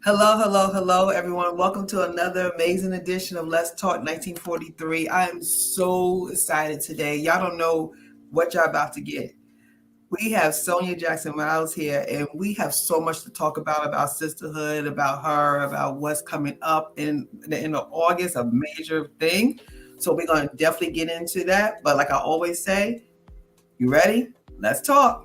Hello, hello, hello, everyone. Welcome to another amazing edition of Let's Talk 1943. I am so excited today. Y'all don't know what y'all about to get. We have Sonia Jackson Myles here, and we have so much to talk about sisterhood, about her, about what's coming up in August, a major thing. So we're going to definitely get into that. But like I always say, you ready? Let's talk.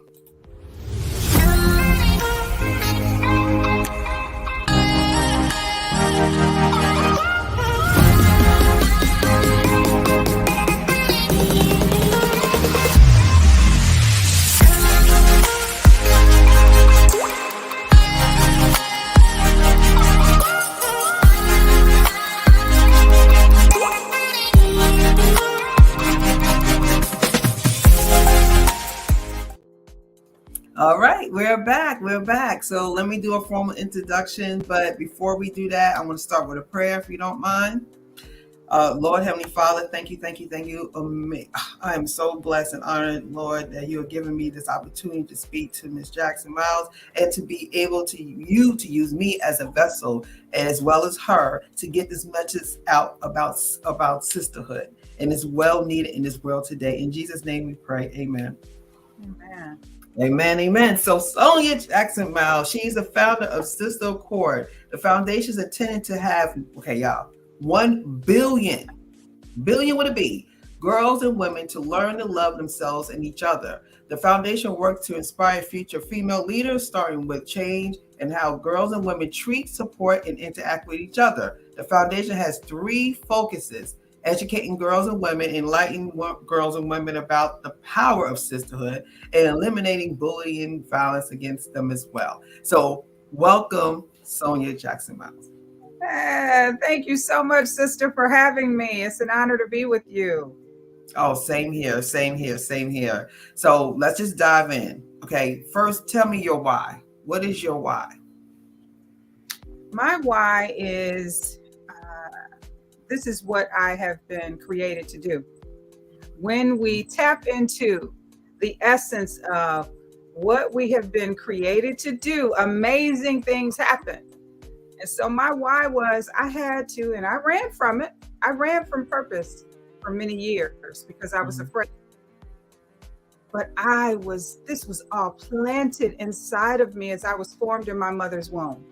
All right, we're back. We're back. So let me do a formal introduction. But before we do that, I want to start with a prayer, if you don't mind. Lord, Heavenly Father, thank you, thank you, thank you. I am so blessed and honored, Lord, that you have given me this opportunity to speak to Miss Jackson Myles and to be able to use me as a vessel, as well as her, to get this message out about sisterhood. And it's well needed in this world today. In Jesus' name we pray. Amen. Amen. Amen, amen. So Sonia Jackson Myles, she's the founder of Sisterhood. The foundation is intended to have, okay, y'all, 1 billion with a B, girls and women to learn to love themselves and each other. The foundation works to inspire future female leaders, starting with change and how girls and women treat, support, and interact with each other. The foundation has 3 focuses: educating girls and women, enlightening girls and women about the power of sisterhood, and eliminating bullying and violence against them as well. So welcome, Sonia Jackson Myles. Thank you so much, sister, for having me. It's an honor to be with you. Oh, same here, same here, same here. So let's just dive in. Okay, first, tell me your why. What is your why? My why is this is what I have been created to do. When we tap into the essence of what we have been created to do, amazing things happen. And so my why was I had to, and I ran from it. I ran from purpose for many years because I was afraid. But this was all planted inside of me as I was formed in my mother's womb.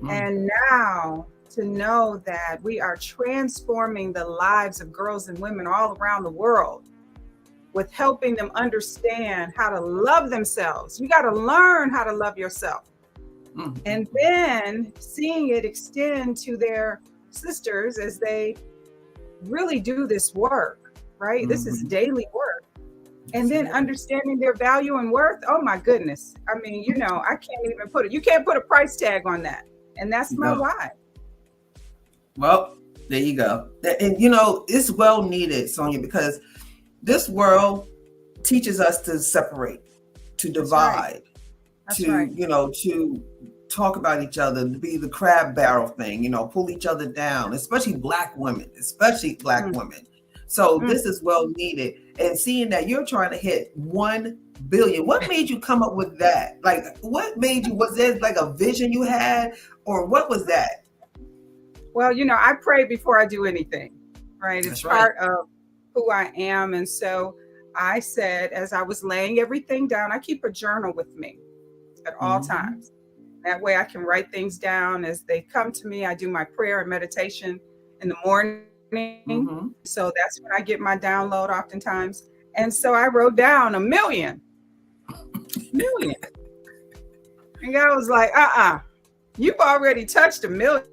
And now to know that we are transforming the lives of girls and women all around the world with helping them understand how to love themselves. You got to learn how to love yourself. And then seeing it extend to their sisters as they really do this work, right? This is daily work. And then understanding their value and worth. Oh my goodness. I mean, I can't even you can't put a price tag on that. And that's my why. Well, there you go. And it's well needed, Sonia, because this world teaches us to separate, to divide, to talk about each other, to be the crab barrel thing, pull each other down, especially Black women. So this is well needed. And seeing that you're trying to hit 1 billion, what made you come up with that? Like, what made you, was there like a vision you had, or what was that? Well, I pray before I do anything, right? It's part of who I am. And so I said, as I was laying everything down, I keep a journal with me at all times. That way I can write things down as they come to me. I do my prayer and meditation in the morning. So that's when I get my download oftentimes. And so I wrote down 1 million. And God was like, you've already touched 1 million.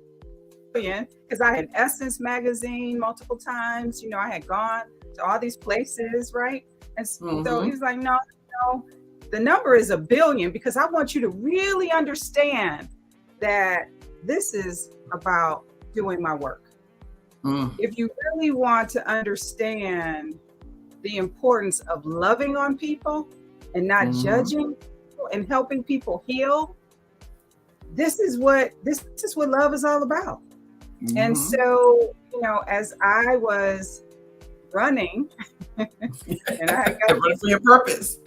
Because I had Essence magazine multiple times. I had gone to all these places, right? And so he was like, no, the number is 1 billion, because I want you to really understand that this is about doing my work. If you really want to understand the importance of loving on people and not judging people and helping people heal, this is what love is all about. And so, as I was running, and I got run for your purpose,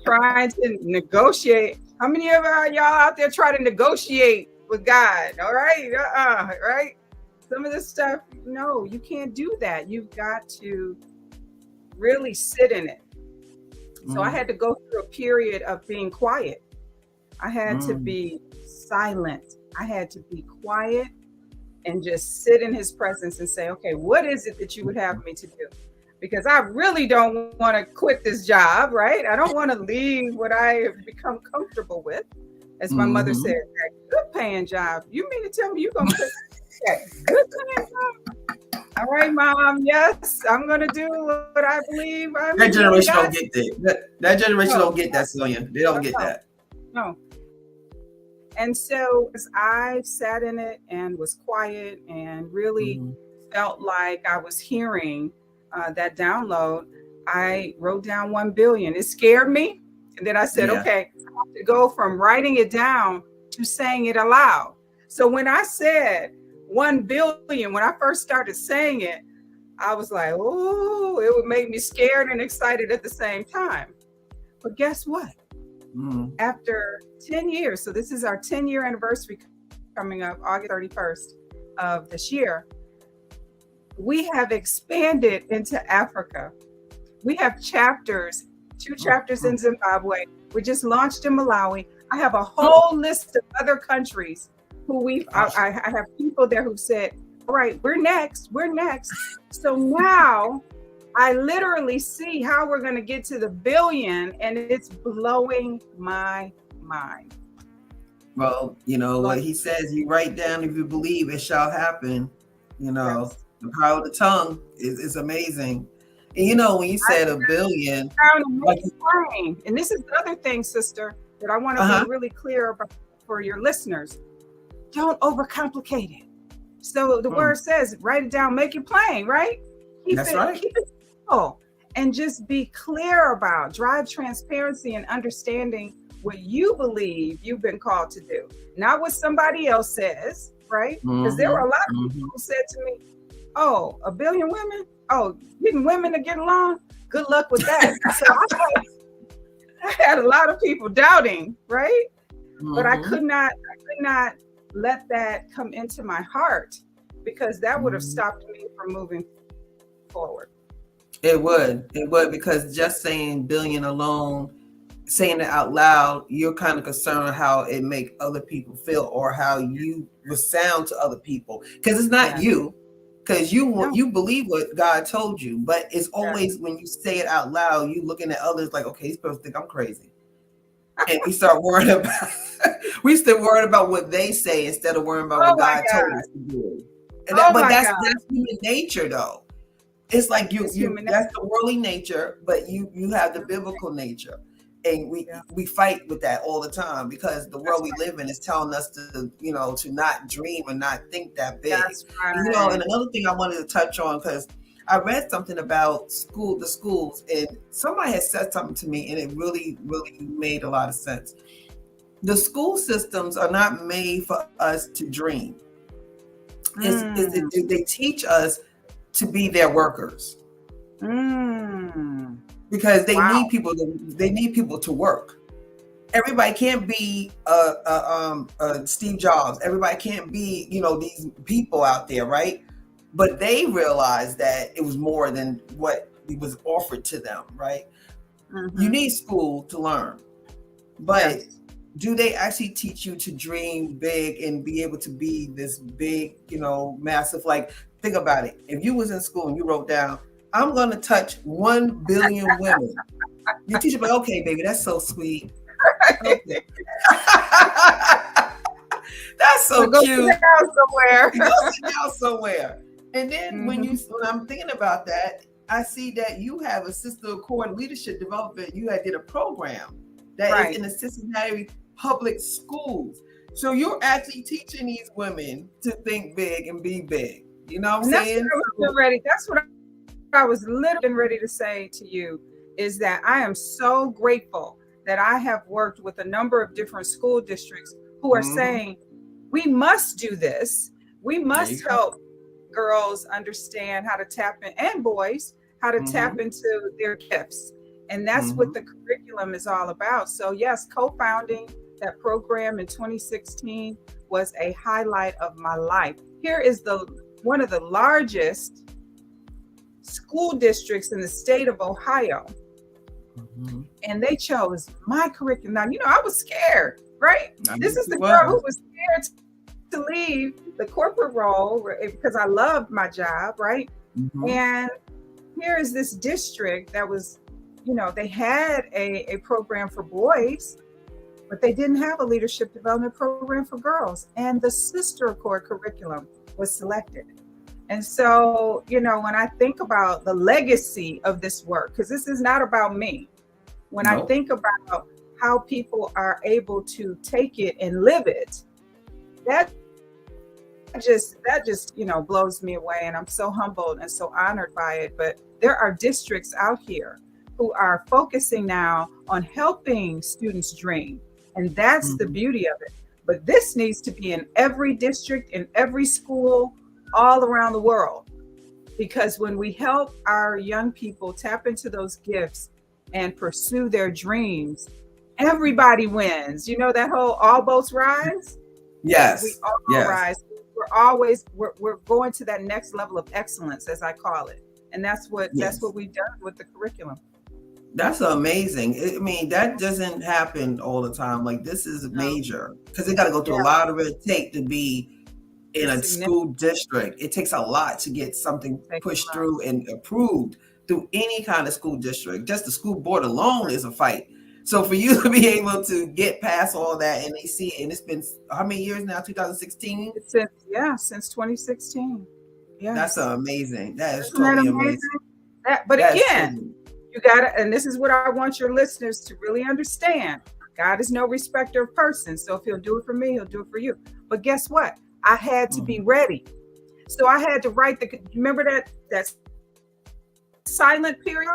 trying to negotiate. How many of y'all out there try to negotiate with God. All right. Right. Some of this stuff, no, you can't do that. You've got to really sit in it. So I had to go through a period of being quiet. I had to be silent. I had to be quiet and just sit in his presence and say, okay, what is it that you would have me to do? Because I really don't want to quit this job, right? I don't want to leave what I have become comfortable with. As my mother said, that good paying job. You mean to tell me you're going to quit that good paying job? All right, Mom. Yes, I'm going to do what I believe. That generation don't get that. That generation don't get that, Sonia. They don't get that. No. And so as I sat in it and was quiet and really felt like I was hearing that download, I wrote down 1 billion. It scared me. And then I said, okay, I have to go from writing it down to saying it aloud. So when I said 1 billion, when I first started saying it, I was like, oh, it would make me scared and excited at the same time. But guess what? After 10 years, so this is our 10-year anniversary coming up August 31st of this year, we have expanded into Africa. We have chapters, 2 chapters in Zimbabwe. We just launched in Malawi. I have a whole list of other countries who I have people there who said, all right, we're next. So now I literally see how we're going to get to the billion, and it's blowing my mind. Well, you know what he says, you write down, if you believe it shall happen. You know, the power of the tongue is amazing. And you know, when you said a billion, and this is the other thing, sister, that I want to be really clear about for your listeners. Don't overcomplicate it. So the word says, write it down, make it plain, right? Keep it simple, and just be clear about, drive transparency and understanding what you believe you've been called to do, not what somebody else says, right? Because there were a lot of people who said to me, oh, 1 billion women? Oh, getting women to get along? Good luck with that. So I had a lot of people doubting, right? But I could not let that come into my heart, because that would have stopped me from moving forward. It would, because just saying billion alone, saying it out loud, you're kind of concerned how it make other people feel, or how you will sound to other people, because it's not you, because you believe what God told you, but it's always when you say it out loud, you looking at others like, okay, he's supposed to think I'm crazy, and we start worrying about what they say instead of worrying about what God told us to do. And that's human nature, though. It's like that's the worldly nature, but you have the biblical nature, and we fight with that all the time, because the world we live in is telling us to not dream and not think that big. That's right. And another thing I wanted to touch on, because I read something about the schools, and somebody had said something to me, and it really, really made a lot of sense. The school systems are not made for us to dream. They teach us to be their workers, because they need people. They need people to work. Everybody can't be Steve Jobs. Everybody can't be these people out there, right? But they realized that it was more than what was offered to them, right? You need school to learn, but do they actually teach you to dream big and be able to be this big, massive? Like, think about it. If you was in school and you wrote down, I'm going to touch 1 billion women, your teacher be like, okay, baby, that's so sweet. Okay. That's so cute. Sit down somewhere. Go sit down somewhere. And then when I'm thinking about that, I see that you have a Sisterhood Core Leadership Development. You did a program that is in the Cincinnati public schools. So you're actually teaching these women to think big and be big. You know what I'm saying? That's what I was literally ready to say to you, is that I am so grateful that I have worked with a number of different school districts who are saying, we must do this. We must help girls understand how to tap in, and boys, how to tap into their gifts. And that's what the curriculum is all about. So yes, co-founding that program in 2016 was a highlight of my life. Here is one of the largest school districts in the state of Ohio. Mm-hmm. And they chose my curriculum. Now, I was scared, right? This is the girl who was scared to leave the corporate role because I loved my job, right? Mm-hmm. And here is this district that was, they had a program for boys, but they didn't have a leadership development program for girls. And the Sisterhood curriculum was selected. And so, when I think about the legacy of this work, because this is not about me, when I think about how people are able to take it and live it, that just blows me away. And I'm so humbled and so honored by it. But there are districts out here who are focusing now on helping students dream. And that's the beauty of it. But this needs to be in every district, in every school, all around the world. Because when we help our young people tap into those gifts and pursue their dreams, everybody wins. That whole all boats rise? Yes. We all rise. We're going to that next level of excellence, as I call it. And that's what we've done with the curriculum. That's amazing. I mean, that doesn't happen all the time. Like, this is major because they got to go through a lot of red tape to be in a school district. It takes a lot to get something pushed through and approved through any kind of school district. Just the school board alone is a fight. So for you to be able to get past all that and they see it, and it's been how many years now? 2016? Since 2016. Yeah. That's amazing. That is totally amazing. But again, you gotta, and this is what I want your listeners to really understand. God is no respecter of persons. So if he'll do it for me, he'll do it for you. But guess what? I had to be ready. So I had to remember that silent period?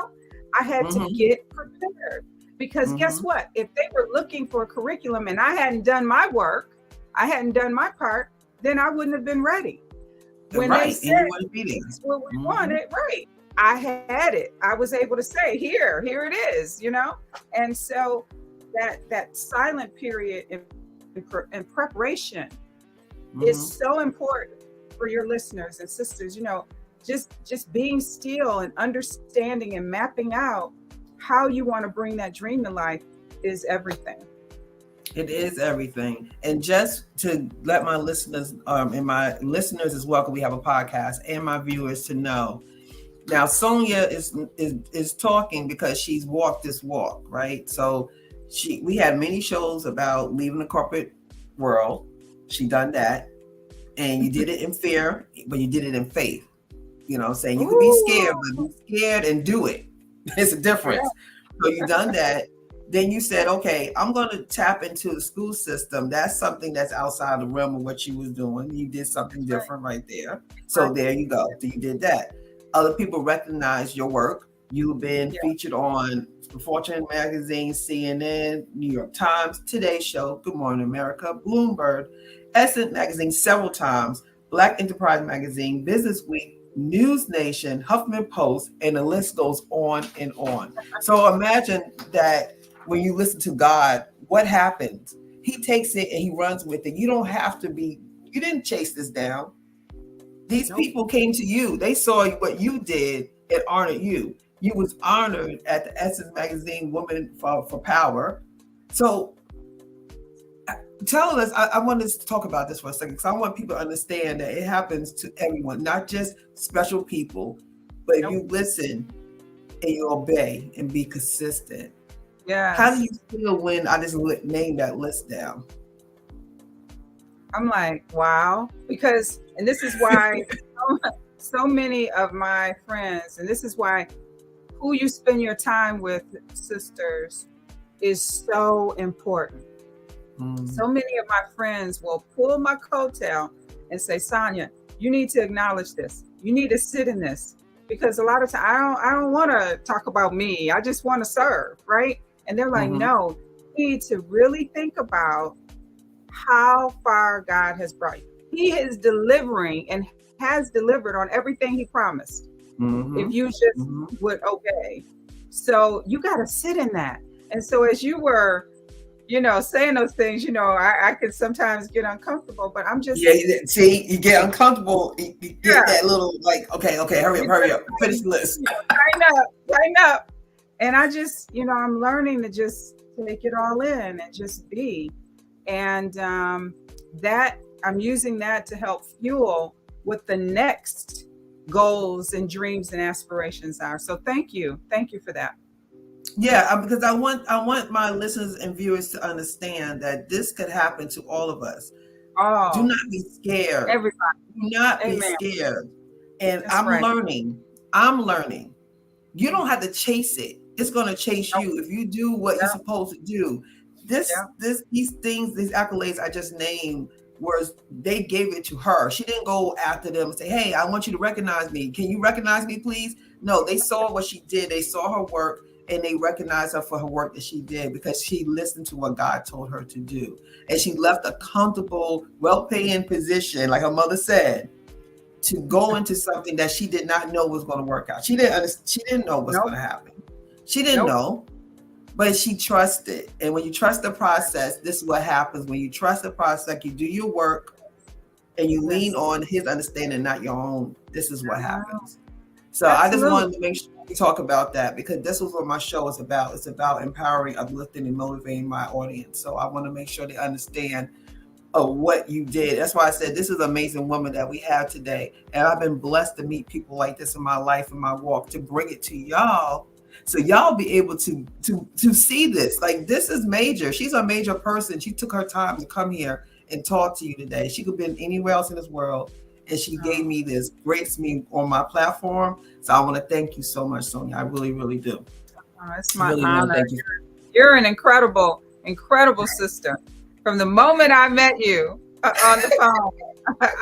I had to get prepared. Because guess what? If they were looking for a curriculum and I hadn't done my work, I hadn't done my part, then I wouldn't have been ready. When they said, that's what we wanted, right? I had it. I was able to say, here it is, And so that silent period in preparation is so important for your listeners and sisters, just being still and understanding and mapping out how you want to bring that dream to life is everything. It is everything. And just to let my listeners and my listeners as well, because we have a podcast, and my viewers to know, now Sonia is talking because she's walked this walk, right? So we had many shows about leaving the corporate world. She done that, and you did it in fear, but you did it in faith. Saying you could be scared, but be scared and do it. It's a difference. So you done that. Then you said, okay, I'm going to tap into the school system. That's something that's outside the realm of what you was doing. You did something different right there. So there you go. So you did that. Other people recognize your work. You've been featured on Fortune magazine, CNN, New York Times, Today Show, Good Morning America, Bloomberg, Essence magazine several times, Black Enterprise magazine, Business Week, News Nation, Huffman Post, and the list goes on and on. So imagine that when you listen to God, what happens? He takes it and he runs with it. You don't have to you didn't chase this down. These people came to you. They saw what you did and honored you. You was honored at the Essence magazine Women for Power. So tell us, I want us to talk about this for a second, because I want people to understand that it happens to everyone, not just special people, but if you listen and you obey and be consistent. Yeah. How do you feel when I just named that list down? I'm like, wow, because, and this is why so many of my friends, and this is why who you spend your time with, sisters, is so important. So many of my friends will pull my coattail and say, Sonia, you need to acknowledge this. You need to sit in this, because a lot of times I don't want to talk about me. I just want to serve, right? And they're like, no, you need to really think about how far God has brought you. He is delivering and has delivered on everything he promised. If you just would obey. So you got to sit in that. And so as you were saying those things, I could sometimes get uncomfortable, but I'm just, Yeah, see, you get uncomfortable. You get yeah, that little like, okay, you hurry just up, finish the list. tighten up. And I just, I'm learning to just take it all in and just be. And that I'm using that to help fuel what the next goals and dreams and aspirations are. So thank you for that. Yeah, because I want my listeners and viewers to understand that this could happen to all of us. Do Oh, not be scared. everybody. Do not be Amen. scared. And That's I'm right. learning. I'm learning. You don't have to chase it. It's going to chase Nope. you if you do what you're Yeah, supposed to do. yeah. These things, these accolades I just named, was they gave it to her. She didn't go after them and say, "Hey, I want you to recognize me. Can you recognize me, please?" No, they saw what she did. They saw her work, and they recognized her for her work that she did because she listened to what God told her to do, and she left a comfortable, well-paying position, like her mother said, to go into something that she did not know was going to work out. She didn't know what's Nope. going to happen. She didn't Nope. know, but she trusted. And when you trust the process, this is what happens. When you trust the process, you do your work and you lean Yes. on his understanding, not your own. This is what Oh, happens. So I just absolutely. wanted to make sure we talk about that because this is what my show is about. It's about empowering, uplifting, and motivating my audience. So I want to make sure they understand of what you did. That's why I said this is an amazing woman that we have today. And I've been blessed to meet people like this in my life and my walk to bring it to y'all. So y'all be able to see this. Like this is major. She's a major person. She took her time to come here and talk to you today. She could have been anywhere else in this world. And she gave Oh, me this, graced me on my platform. So I want to thank you so much, Sonia. I really, really do. it's I my really want to honor. thank you. You're an incredible, incredible sister. From the moment I met you on the phone,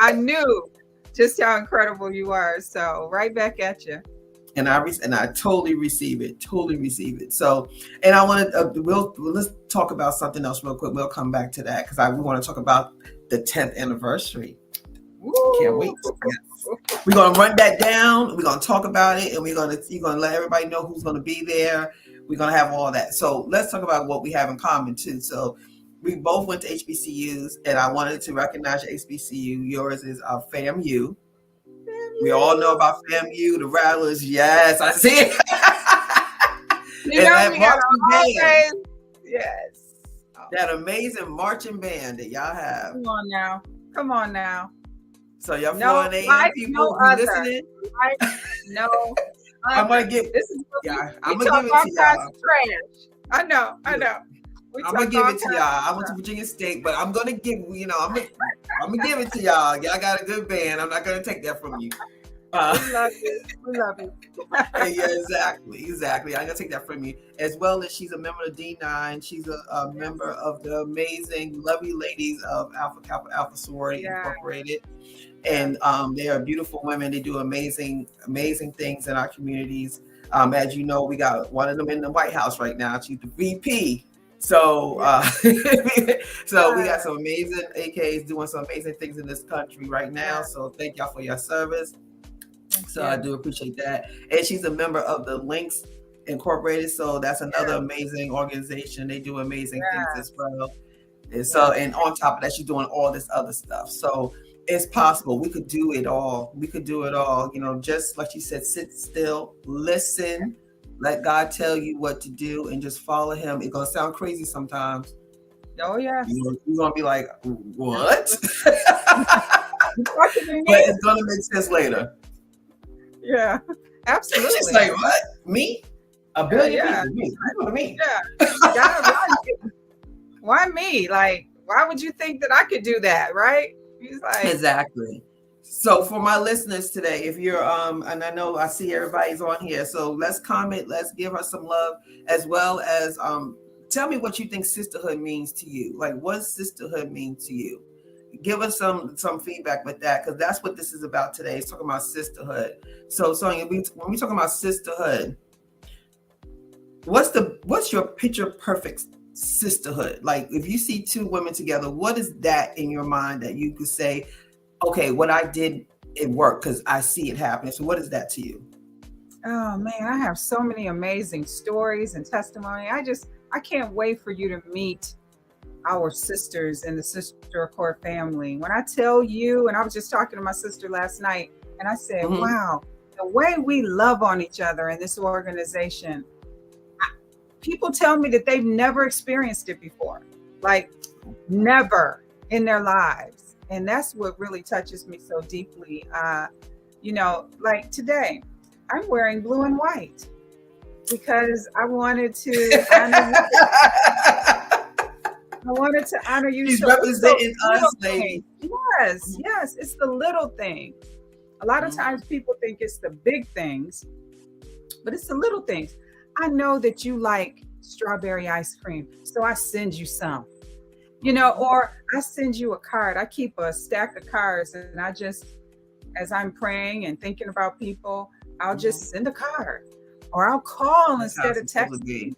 I knew just how incredible you are. So right back at you. And I totally receive it. Totally receive it. So, and I want to let's talk about something else real quick. We'll come back to that because we want to talk about the 10th anniversary. Can't Woo! wait. Yes. We're gonna run that down. We're gonna talk about it, and you're gonna let everybody know who's gonna be there. We're gonna have all that. So let's talk about what we have in common too. So we both went to HBCUs, and I wanted to recognize your HBCU. Yours is FAMU. Damn We all know you. about FAMU, the Rattlers. Yes, I see it. You And know that we gotta marching band, always, yes. Oh, that amazing marching band that y'all have. come on now. Come on now. So y'all No, Florida AM like no people, if you other. listening, Like no I'm gonna other. give, This is what yeah, we I'm gonna give talk it all to kinds y'all. of trash. I Look, know. We I'm gonna talk give all it to y'all. kinds of I went to stuff. Virginia State, but I'm gonna give it to y'all. Y'all got a good band. I'm not gonna take that from you. Uh, We love you. We love you. yeah, exactly. I'm gonna take that from you. As well as she's a member of D9. She's a member of the amazing, lovely ladies of Alpha Kappa Alpha Sorority Yeah, Incorporated. yeah. And they are beautiful women. They do amazing, amazing things in our communities. As you know, we got one of them in the White House right now. She's the VP. So, Yeah. so we got some amazing AKs doing some amazing things in this country right now. Yeah. So thank y'all for your service. Thank So I you. do appreciate that. And she's a member of the Links Incorporated. So that's another Yeah. amazing organization. They do amazing things Yeah. as well. And so, Yeah. and on top of that, she's doing all this other stuff. So it's possible we could do it all. We could do it all. Just like she said, sit still, listen, let God tell you what to do, and just follow Him. It's gonna sound crazy sometimes. Oh yes. You're gonna be like, what? You talking to But me? it's gonna make sense later. Yeah. She's Absolutely. like, what? Me? A billion Yeah. people? Me? You know me? Yeah. God, why me? Like, why would you think that I could do that? Right? He's like, Exactly. So for my listeners today, if you're and I know I see everybody's on here, so let's comment, let's give her some love, as well as tell me what you think sisterhood means to you. Like, what does sisterhood mean to you? Give us some feedback with that, because that's what this is about today. It's talking about sisterhood. So Sonia, when we talking about sisterhood, what's your picture perfect sisterhood? Like, if you see two women together, what is that in your mind that you could say, okay, what I did, it worked because I see it happening. So what is that to you? oh man, I have so many amazing stories and testimony. I can't wait for you to meet our sisters in the Sisterhood family. When I tell you, and I was just talking to my sister last night, and I said, Mm-hmm. wow, the way we love on each other in this organization, people tell me that they've never experienced it before, like never in their lives. And that's what really touches me so deeply. Like today, I'm wearing blue and white because I wanted to honor you. I wanted to honor you. She's So representing us, lady. Yes, yes. It's the little things. A lot of times people think it's the big things, but it's the little things. I know that you like strawberry ice cream, so I send you some, or I send you a card. I keep a stack of cards, and I just, as I'm praying and thinking about people, I'll just send a card, or I'll call instead of texting.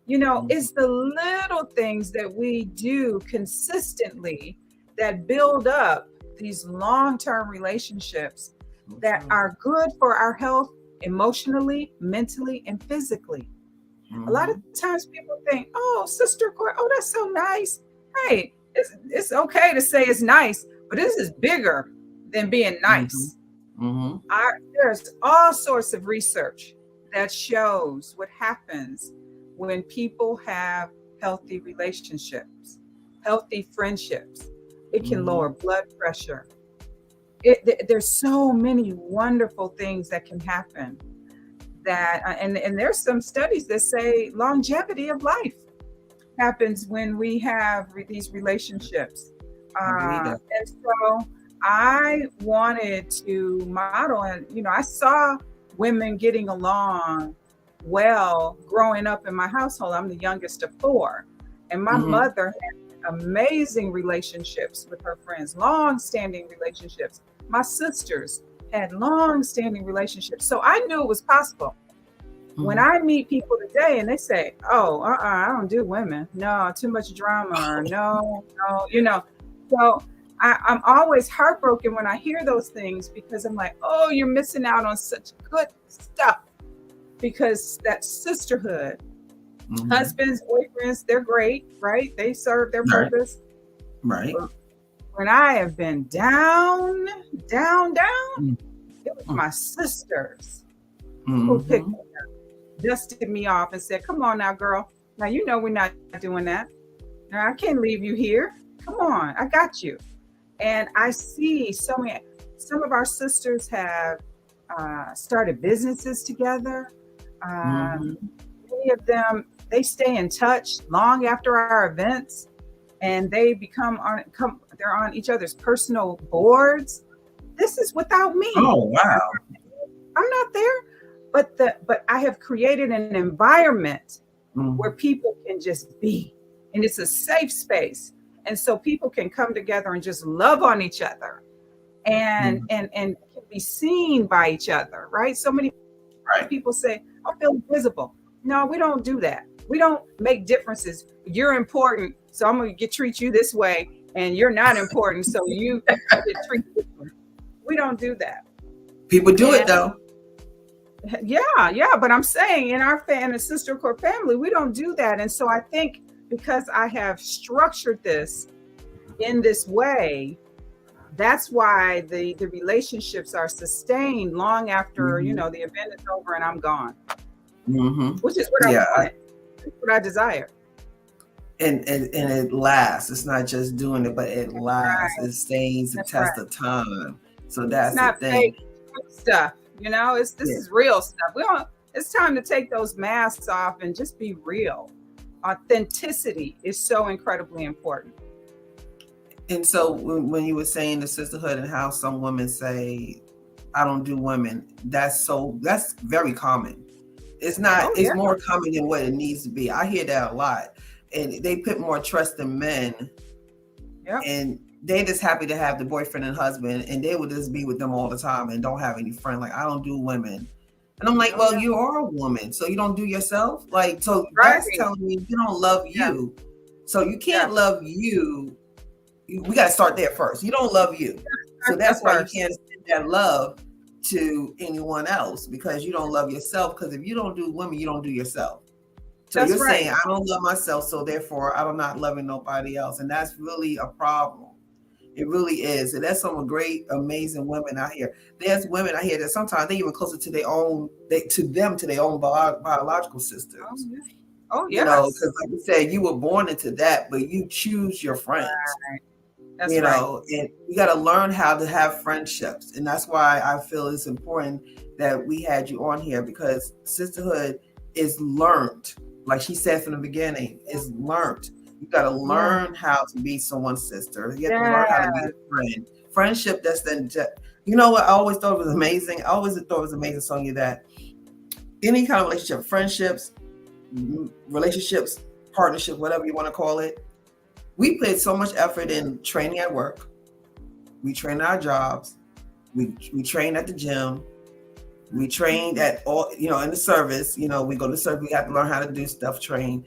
It's the little things that we do consistently that build up these long-term relationships that are good for our health emotionally, mentally, and physically. A lot of times people think, oh, Sisterhood, oh, that's so nice. Hey, it's okay to say it's nice, but this is bigger than being nice. There's all sorts of research that shows what happens when people have healthy relationships, healthy friendships. It can lower blood pressure. There's so many wonderful things that can happen. And there's some studies that say longevity of life happens when we have these relationships. And so I wanted to model, and I saw women getting along well growing up in my household. I'm the youngest of 4, and my mother had amazing relationships with her friends, long-standing relationships. My sisters had long-standing relationships, so I knew it was possible. When I meet people today and they say, oh, I don't do women, no, too much drama, or no, so I'm always heartbroken when I hear those things, because I'm like, oh, you're missing out on such good stuff. Because that sisterhood, husbands, boyfriends, they're great, right? They serve their purpose. Right. When I have been down, it was my sisters who picked me up, dusted me off, and said, come on now, girl. Now, we're not doing that. Now, I can't leave you here. Come on, I got you. And I see some of our sisters have started businesses together. Many of them, they stay in touch long after our events, and they they're on each other's personal boards. This is without me. Oh, wow. I'm not there, but I have created an environment where people can just be, and it's a safe space. And so people can come together and just love on each other and can be seen by each other, right? So many people say, I feel invisible. No, we don't do that. We don't make differences. You're important, so I'm going to treat you this way, and you're not important, so you get treated different. We don't do that. People do it though. Yeah, but I'm saying in the Sisterhood family, we don't do that. And so I think because I have structured this in this way, that's why the relationships are sustained long after the event is over and I'm gone, which is what I want. It's what I desire. And it lasts. It's not just doing it, but it lasts. It stays the test of time. So that's not the thing. Fake stuff, this is real stuff. It's time to take those masks off and just be real. Authenticity is so incredibly important. And so when you were saying the sisterhood and how some women say, I don't do women, that's very common. It's not, it's more common than what it needs to be. I hear that a lot. And they put more trust in men. Yep. And they just happy to have the boyfriend and husband, and they would just be with them all the time and don't have any friend. Like, I don't do women. And I'm like, well, you are a woman, so you don't do yourself? Like, so that's telling me you don't love you. So you can't love you. We got to start there first. You don't love you. So that's why you can't send that love to anyone else, because you don't love yourself. Because if you don't do women, you don't do yourself. So That's you're right. saying I don't love myself, so therefore I'm not loving nobody else, and that's really a problem. It really is, and that's some great, amazing women out here. There's women out here that sometimes they even closer to their own, to their own biological Oh, sisters. yeah. Oh, You know, yes. because like you said, you were born into that, but you choose your friends. Right. That's right. And you got to learn how to have friendships, and that's why I feel it's important that we had you on here, because sisterhood is learned. Like she said from the beginning, is learned. You got to Yeah. learn how to be someone's sister. You have to learn how to be Yeah. a friend. Friendship, that's then you know what I always thought was amazing. I always thought it was amazing, Sonia, that any kind of relationship, friendships, relationships, partnership, whatever you want to call it, we put so much effort in training at work. We train our jobs. We train at the gym. We train at all, in the service. We go to service. We have to learn how to do stuff, train.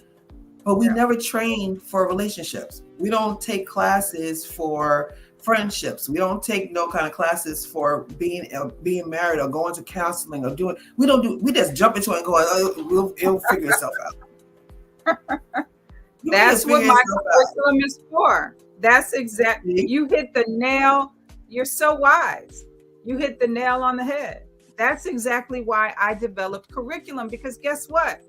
But we Yeah. never train for relationships. We don't take classes for friendships. We don't take no kind of classes for being married or going to counseling or doing. We just jump into it and go, oh, it'll figure itself out. That's what my curriculum is for. That's exactly. You hit the nail. You're so wise. You hit the nail on the head. That's exactly why I developed curriculum, because guess what?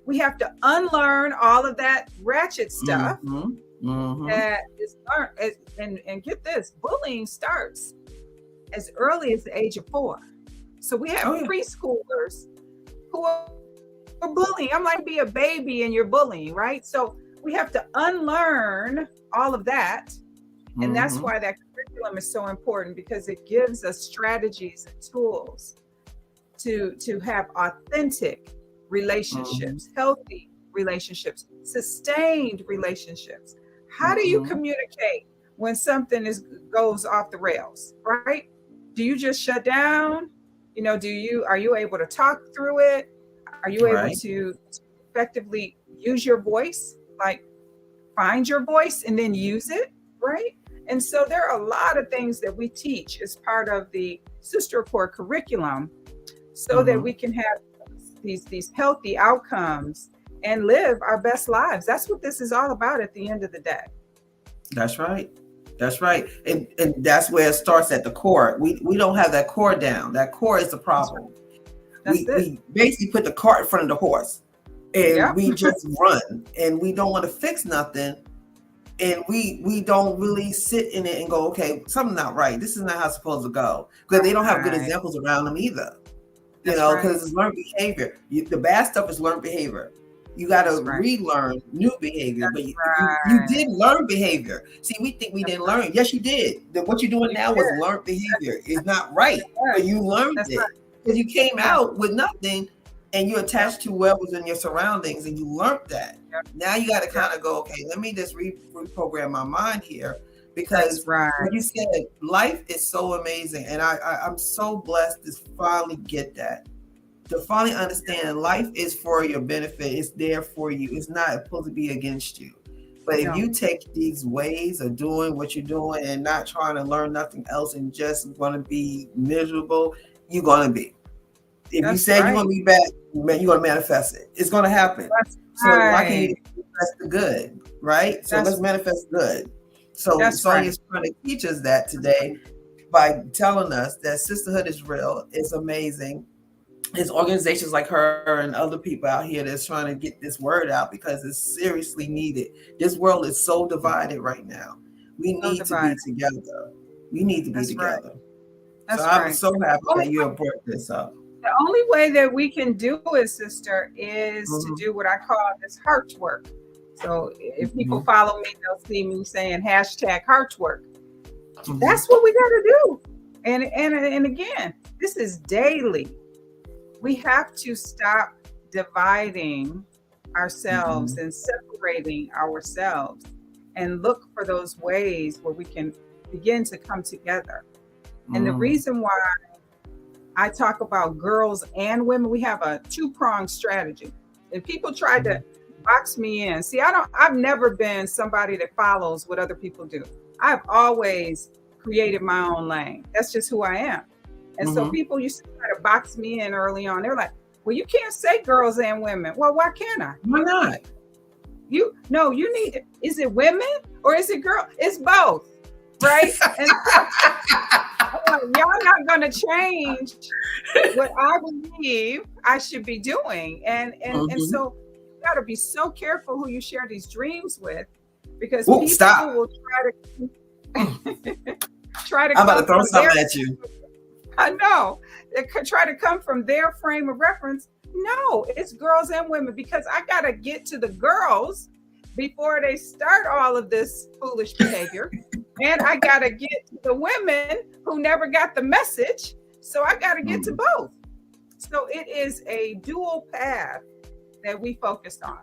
We have to unlearn all of that ratchet stuff that is learned. And get this, bullying starts as early as the age of 4. So we have preschoolers who are bullying. I'm like, be a baby and you're bullying, right? So we have to unlearn all of that. And that's why that curriculum is so important, because it gives us strategies and tools to have authentic relationships, healthy relationships, sustained relationships. How do you communicate when something goes off the rails, right? Do you just shut down? Are you able to talk through it? Are you able to effectively use your voice? Like, find your voice and then use it, right? And so there are a lot of things that we teach as part of the Sisterhood curriculum, so that we can have these healthy outcomes and live our best lives. That's what this is all about at the end of the day. That's right. That's right. And that's where it starts, at the core. We don't have that core down. That core is the problem. We basically put the cart in front of the horse, and we just run, and we don't want to fix nothing. And we don't really sit in it and go, okay, something's not right. This is not how it's supposed to go. Because they don't have good examples around them either. Because it's learned behavior. The bad stuff is learned behavior. You got to relearn new behavior. But you did learn behavior. See, we think we didn't learn. Yes, you did. What you're doing now was learned behavior. It's not right, but you learned it. Because you came out with nothing, and you attached to what was in your surroundings, and you learned that. Now you got to kind of go, okay, let me just reprogram my mind here. Because like you said, life is so amazing. And I'm so blessed to finally get that. To finally understand life is for your benefit. It's there for you. It's not supposed to be against you. But if you take these ways of doing what you're doing and not trying to learn nothing else and just want to be miserable, you're going to be. If you say you want to be bad, you're going to manifest it. It's going to happen. So why can't you manifest the good, right? So let's manifest good. So Sonia's trying to teach us that today by telling us that sisterhood is real. It's amazing. There's organizations like her and other people out here that's trying to get this word out, because it's seriously needed. This world is so divided right now. We need to be together. We need to be together. So I'm so happy that you have brought this up. The only way that we can do it, sister, is to do what I call this heart work. So if people follow me, they'll see me saying #heart work. That's what we got to do. And again, this is daily. We have to stop dividing ourselves and separating ourselves, and look for those ways where we can begin to come together. And the reason why I talk about girls and women, we have a 2-pronged strategy. And people try to box me in. See, I've never been somebody that follows what other people do. I've always created my own lane. That's just who I am. And so people used to try to box me in early on. They're like, Well, you can't say girls and women. Well, why can't I? Why not? You no, you need it. Is it women or is it girl? It's both, right? And y'all not gonna change what I believe I should be doing. And Mhm. so you gotta be so careful who you share these dreams with, because Ooh, people stop. will try to I'm about to come throw from their, something at you. I know, they could try to come from their frame of reference. No, it's girls and women, because I gotta get to the girls before they start all of this foolish behavior. And I gotta get to the women who never got the message. So I gotta get to Mm. both. So it is a dual path that we focused on.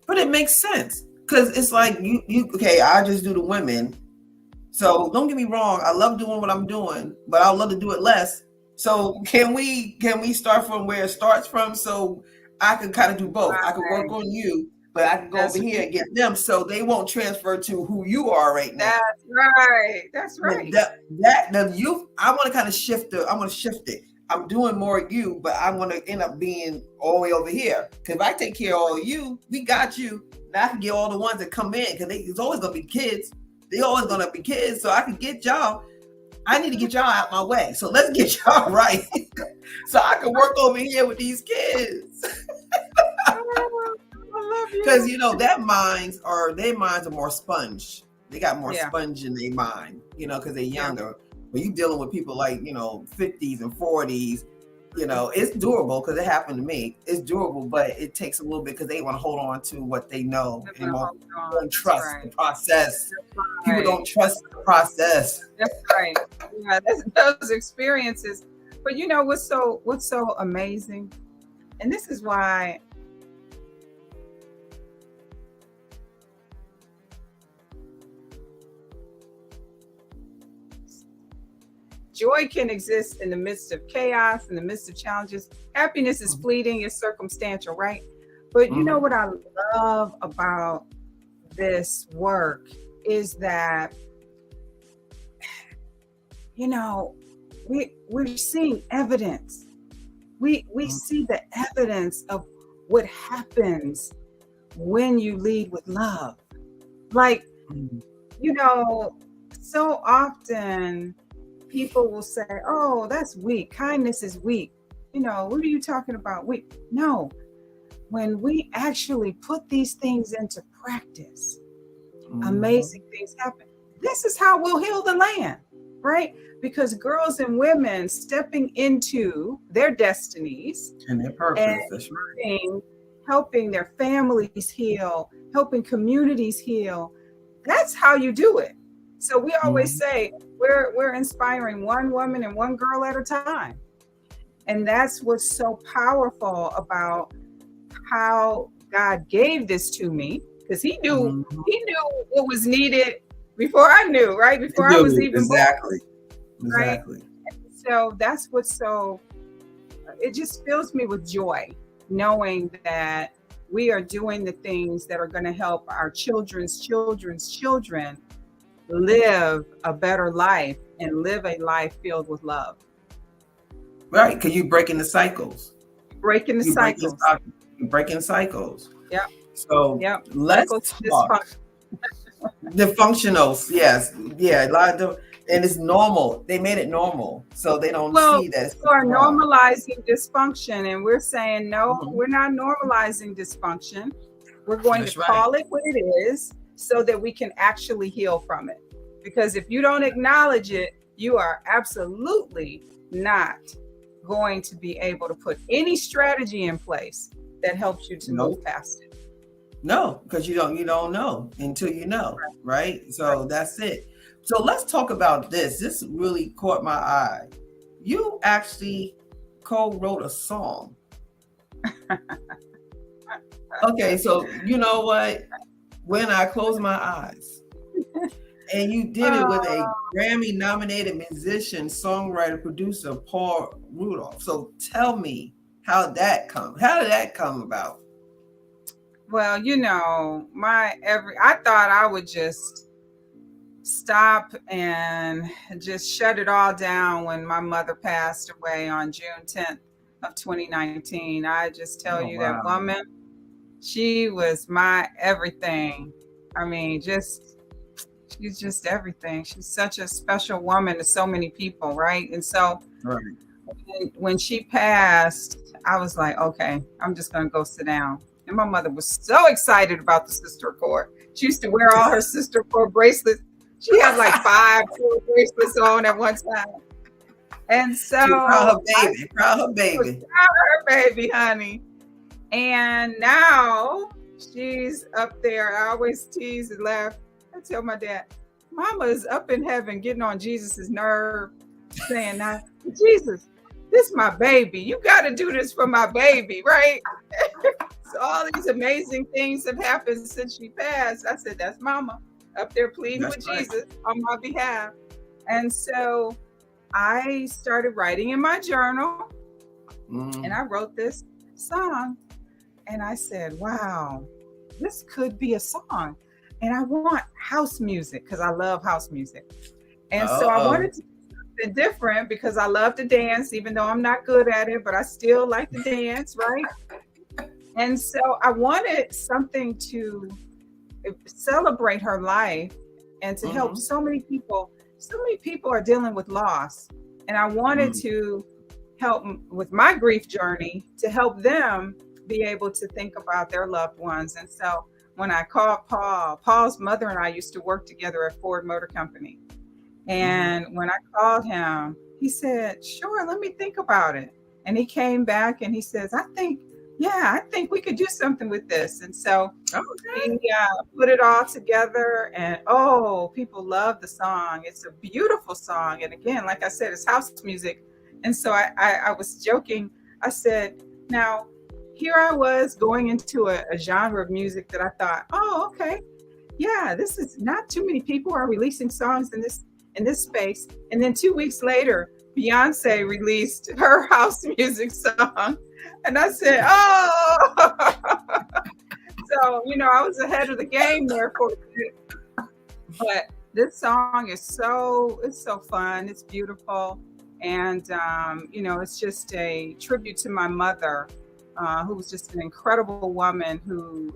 But it makes sense because it's like you okay. I just do the women. So don't get me wrong. I love doing what I'm doing, but I love to do it less. So can we start from where it starts from? So I can kind of do both. I could work Right. on you, but I can go over That's here and get them, so they won't transfer to who you are right now. that's right. That's But right. that the you, I want to kind of shift the. I want to shift it. I'm doing more you, but I want to end up being all the way over here. Because if I take care of all of you, we got you. Now I can get all the ones that come in, because it's always gonna be kids. They always gonna be kids, so I can get y'all. I need to get y'all out my way. So let's get y'all right, so I can work over here with these kids. Oh, I love Because you. their minds are more sponge. They got more Yeah. sponge in their mind, because they're Yeah. younger. But you dealing with people like 50s and 40s, it's doable because it happened to me. It's doable, but it takes a little bit because they want to hold on to what they know They're and gonna hold on. won't That's trust the right. process. That's People right. don't trust the process. That's right. Yeah, those experiences. But you know what's so amazing? And this is why joy can exist in the midst of chaos, in the midst of challenges. Happiness is fleeting, it's circumstantial, right? But you know Mm-hmm. what I love about this work is that, you know, we're seeing evidence. We see the evidence of what happens when you lead with love. Like, Mm-hmm. you know, so often people will say, "Oh, that's weak. Kindness is weak." What are you talking about? Weak? No. When we actually put these things into practice, Mm-hmm. amazing things happen. This is how we'll heal the land, right? Because girls and women stepping into their destinies And their and purpose. That's right. helping their families heal, helping communities heal. That's how you do it. So we always Mm-hmm. say we're inspiring one woman and one girl at a time. And that's what's so powerful about how God gave this to me, because Mm-hmm. he knew what was needed before I knew, right? They Before I was do. even born, Exactly. right? Exactly. So that's what's so, it just fills me with joy knowing that we are doing the things that are going to help our children's children's children live a better life and live a life filled with love. Right. Because you're breaking the cycles. Breaking the You breaking cycles. cycles. You breaking cycles. Yep. So Yep. let's Cycles of talk. dysfunction. The functionals, yes, yeah, a lot of and it's normal. They made it normal, so they don't Well, see that it's people are wrong. normalizing dysfunction, and we're saying, no, Mhm. we're not normalizing dysfunction. We're going to That's right. call it what it is so that we can actually heal from it. Because if you don't acknowledge it, you are absolutely not going to be able to put any strategy in place that helps you to No, move past it. no, because you don't know until you know, right? Right. So that's it. So let's talk about this. This really caught my eye. You actually co-wrote a song. Okay, so you know what? When I close my eyes, and you did it with a Uh, Grammy nominated musician, songwriter, producer, Paul Rudolph. So tell me how did that come about? well, I thought I would just stop and just shut it all down when my mother passed away on June 10th of 2019. I just tell Oh you that wow. woman, she was my everything. I mean, she's just everything. She's such a special woman to so many people, right? And so Right. when she passed, I was like, okay, I'm just going to go sit down. And my mother was so excited about the sister cord. She used to wear all her sister cord bracelets. She had like 5 cord bracelets on at one time. And so She was proud of her I baby. Proud of her was baby. proud of her baby, honey. And now she's up there. I always tease and laugh. I tell my dad, Mama is up in heaven getting on Jesus's nerve, saying, now, Jesus, this is my baby. You got to do this for my baby, right? So all these amazing things have happened since she passed. I said, that's Mama up there pleading That's with right. Jesus on my behalf. And so I started writing in my journal, and I wrote this song. And I said, wow, this could be a song. And I want house music because I love house music. And so I Uh-oh. wanted to do something different because I love to dance, even though I'm not good at it, but I still like to dance, right? And so I wanted something to celebrate her life and to help so many people. So many people are dealing with loss. And I wanted to help with my grief journey to help them be able to think about their loved ones. And so when I called Paul's mother and I used to work together at Ford Motor Company. And when I called him, he said, sure, let me think about it. And he came back and he says, I think we could do something with this. And so he put it all together, and people love the song. It's a beautiful song. And again, like I said, it's house music. And so I was joking. I said, now, here I was going into a genre of music that I thought, oh, okay, yeah, this is not too many people are releasing songs in this space. And then 2 weeks later, Beyonce released her house music song. And I said, oh, so, I was ahead of the game there for a bit. But this song is it's so fun. It's beautiful. And, it's just a tribute to my mother, who was just an incredible woman who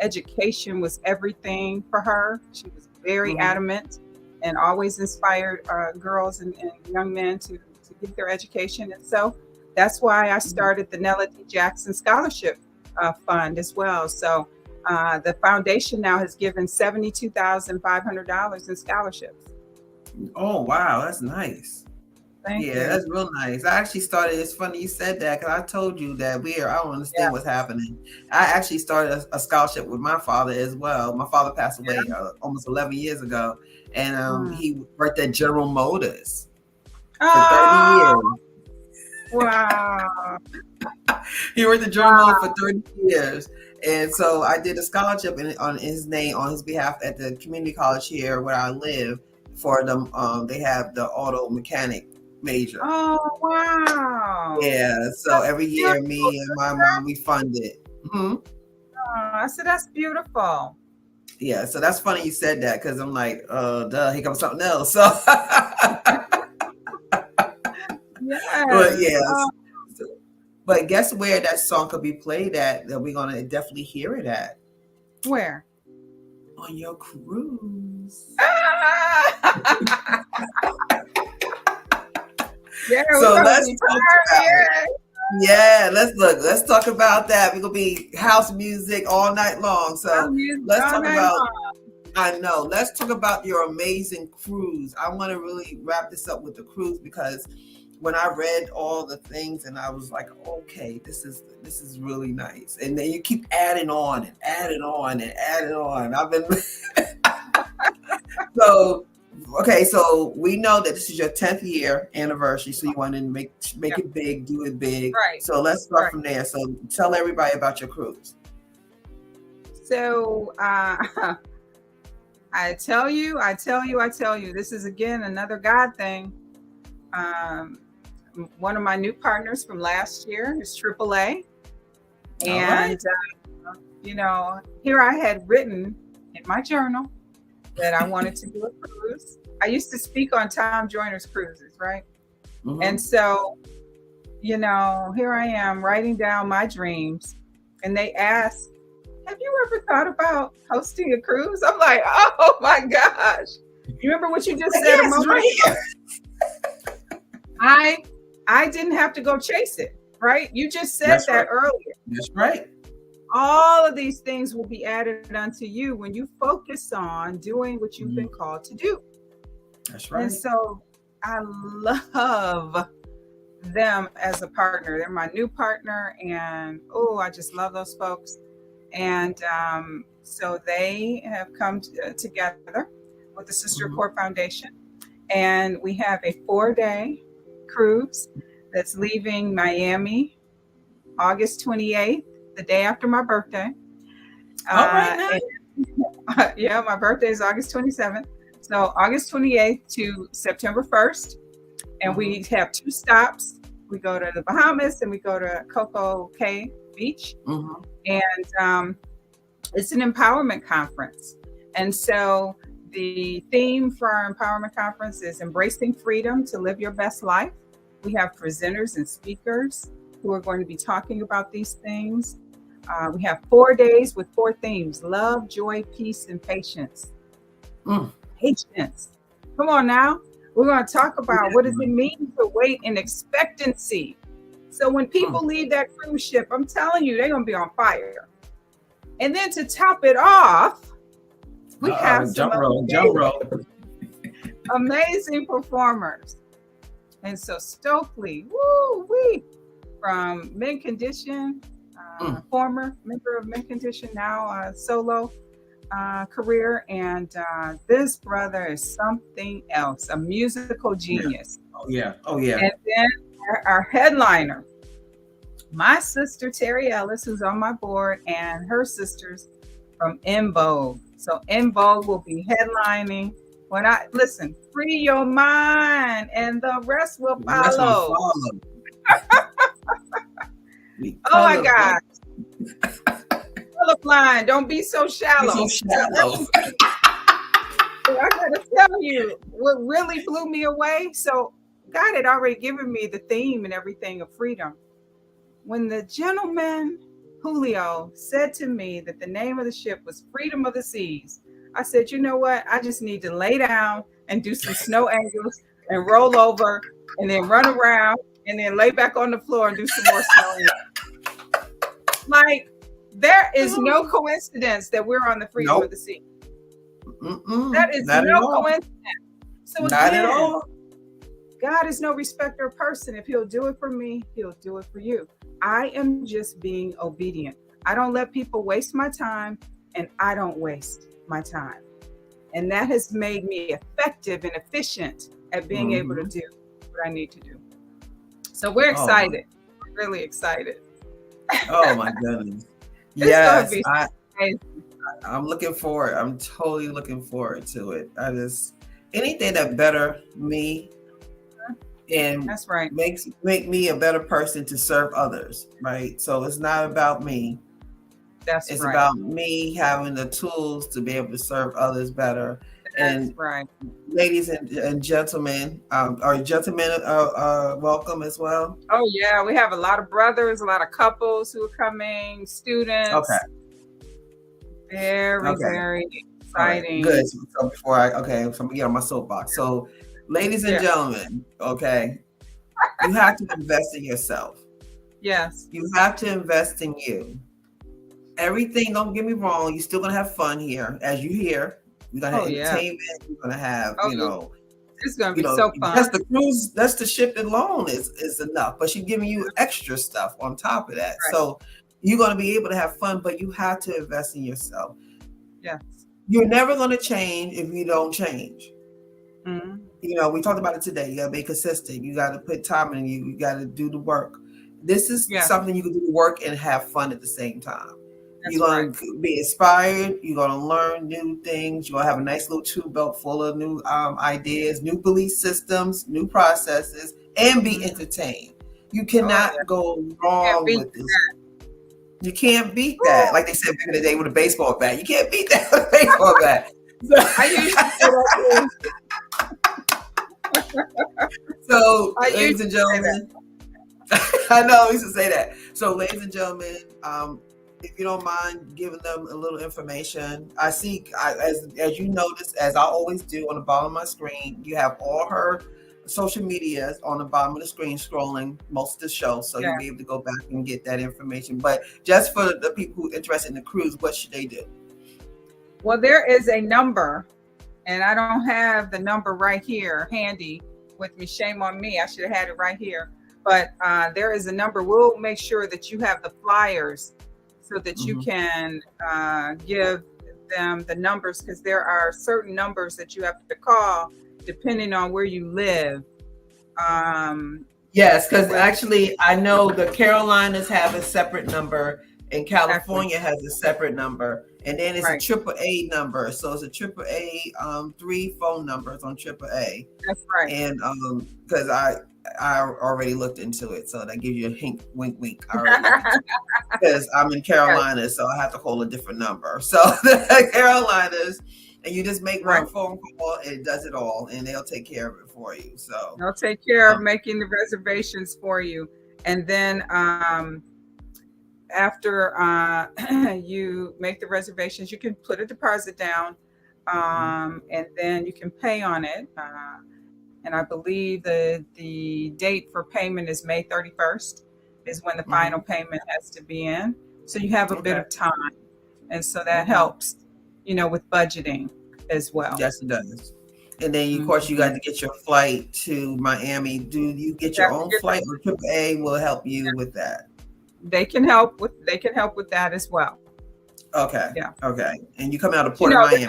education was everything for her. She was very adamant and always inspired girls and young men to get their education. And so that's why I started the Nella D. Jackson Scholarship Fund as well. So the foundation now has given $72,500 in scholarships. Oh wow, that's nice. Thank Yeah, you. that's real nice. I actually started. It's funny you said that because I told you that I don't Yeah. understand what's happening. I actually started a scholarship with my father as well. My father passed away almost 11 years ago, and he worked at General Motors for 30 years. Wow. He worked at General Motors for 30 years. And so I did a scholarship on his name, on his behalf at the community college here where I live for them. They have the auto mechanic major. Oh, wow. Yeah. So every year, me and my mom, we fund it. Oh, I said, that's beautiful. Yeah. So that's funny you said that because I'm like, duh, here comes something else. So, Yes. but yeah. But guess where that song could be played at? That we're gonna definitely hear it at. Where? On your cruise. Yeah, so let's talk about let's talk about that. We're gonna be house music all night long. So let's talk about let's talk about your amazing cruise. I want to really wrap this up with the cruise because when I read all the things and I was like, okay, this is really nice. And then you keep adding on and adding on and adding on. I've been so we know that this is your 10th year anniversary. So you want to make it big, do it big. Right. So let's start from there. So tell everybody about your cruise. So I tell you, this is again another God thing. One of my new partners from last year is AAA. And, here I had written in my journal that I wanted to do a cruise. I used to speak on Tom Joyner's cruises, right? And so here I am writing down my dreams, and they ask, have you ever thought about hosting a cruise? I'm like, oh my gosh. You remember what you just said a Yes, moment right ago? here. I didn't have to go chase it, right? You just said That's that right. earlier. That's right. All of these things will be added unto you when you focus on doing what you've been called to do. That's And right. so I love them as a partner. They're my new partner, and oh, I just love those folks. And so they have come together with the Sisterhood Foundation, and we have a 4-day cruise that's leaving Miami August 28th, the day after my birthday. All right now. Yeah, my birthday is August 27th. So August 28th to September 1st. And we have 2 stops. We go to the Bahamas and we go to Coco Cay Beach. And it's an empowerment conference. And so the theme for our empowerment conference is embracing freedom to live your best life. We have presenters and speakers who are going to be talking about these things. We have 4 days with 4 themes: love, joy, peace, and patience. Patience. Come on now. We're going to talk about what does it mean to wait in expectancy. So when people leave that cruise ship, I'm telling you, they're going to be on fire. And then to top it off, we have some amazing performers. And so Stokely, woo-wee, from Mint Condition, former member of Mint Condition, now solo career. And this brother is something else, a musical genius. Yeah. Oh, yeah. And then our headliner, my sister, Terry Ellis, who's on my board, and her sisters from En Vogue. So En Vogue will be headlining. When I listen, free your mind and the rest will follow. Oh my God. Colorblind, don't be so shallow. I gotta tell you, what really blew me away. So God had already given me the theme and everything of freedom. When the gentleman Julio said to me that the name of the ship was Freedom of the Seas, I said, you know what? I just need to lay down and do some snow angels and roll over and then run around and then lay back on the floor and do some more snow angels. Like, there is no coincidence that we're on the Freedom of the Sea. That is no coincidence. So not at all. God is no respecter of person. If he'll do it for me, he'll do it for you. I am just being obedient. I don't let people waste my time, and I don't waste my time. And that has made me effective and efficient at being able to do what I need to do. So we're excited. We're really excited. Oh my goodness. Yes. I'm looking forward. I'm totally looking forward to it. Anything that better me and that's right. make me a better person to serve others, right? So it's not about me. It's about me having the tools to be able to serve others better. That's right. Ladies and gentlemen, are gentlemen welcome as well? Oh yeah, we have a lot of brothers, a lot of couples who are coming, students. Okay. Very exciting. Right. Good. So before so I'm gonna get on my soapbox. So, ladies and gentlemen, you have to invest in yourself. Yes. You have to invest in you. Everything, don't get me wrong, you're still gonna have fun here. As you hear, we're gonna have entertainment, we're gonna have, it's gonna be so fun. That's the cruise, that's the ship alone is enough. But she's giving you extra stuff on top of that. Right. So you're gonna be able to have fun, but you have to invest in yourself. Yes. You're never gonna change if you don't change. We talked about it today. You gotta be consistent. You gotta put time in you. You gotta do the work. This is something you can do work and have fun at the same time. You're going to be inspired. You're going to learn new things. You're going to have a nice little tool belt full of new ideas, new belief systems, new processes, and be entertained. You cannot go wrong with this. You can't beat that. Like they said back in the day with a baseball bat. You can't beat that with a baseball bat. I usually say that. So, ladies and gentlemen, I know we used to say that. So, ladies and gentlemen, if you don't mind giving them a little information, as you notice, as I always do on the bottom of my screen, you have all her social medias on the bottom of the screen scrolling most of the show, so Yeah. you'll be able to go back and get that information. But just for the people who are interested in the cruise, what should they do? Well, there is a number, and I don't have the number right here handy with me. Shame on me. I should have had it right here. But there is a number. We'll make sure that you have the flyers so that you can give them the numbers, because there are certain numbers that you have to call depending on where you live. Yes, because actually I know the Carolinas have a separate number and California has a separate number. And then it's a AAA number. So it's a AAA, 3 phone numbers on AAA. That's right. And because I already looked into it. So that gives you a hint, wink, wink. Because I'm in Carolina, so I have to hold a different number. So the Carolinas, and you just make one phone call and it does it all, and they'll take care of it for you. So they'll take care of making the reservations for you. And then after you make the reservations, you can put a deposit down, and then you can pay on it. And I believe the date for payment is May 31st is when the final payment has to be in. So you have a bit of time. And so that helps, with budgeting as well. Yes, it does. And then, of course, you got to get your flight to Miami. Do you get your own flight, or AAA will help you with that? They can help with that as well. Okay. Yeah. Okay. And you come out of Port of Miami.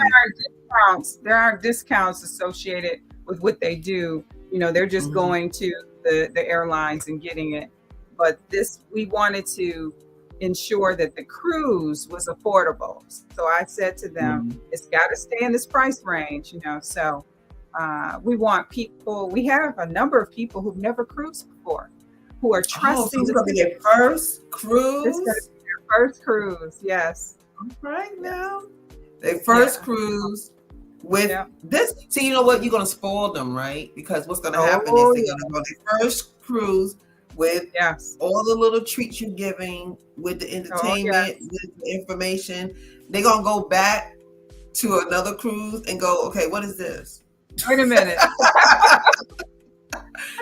There aren't discounts associated with what they do. They're just going to the airlines and getting it. But we wanted to ensure that the cruise was affordable. So I said to them, it's got to stay in this price range, So we want people. We have a number of people who've never cruised before, who are trusting. So it's going to be their first cruise. It's going to be their first cruise. Yes. Right now, their first cruise with this. See, you know what? You're going to spoil them, right? Because what's going to happen is they're going to go their first cruise with all the little treats you're giving, with the entertainment, with the information. They're going to go back to another cruise and go, okay, what is this? Wait a minute.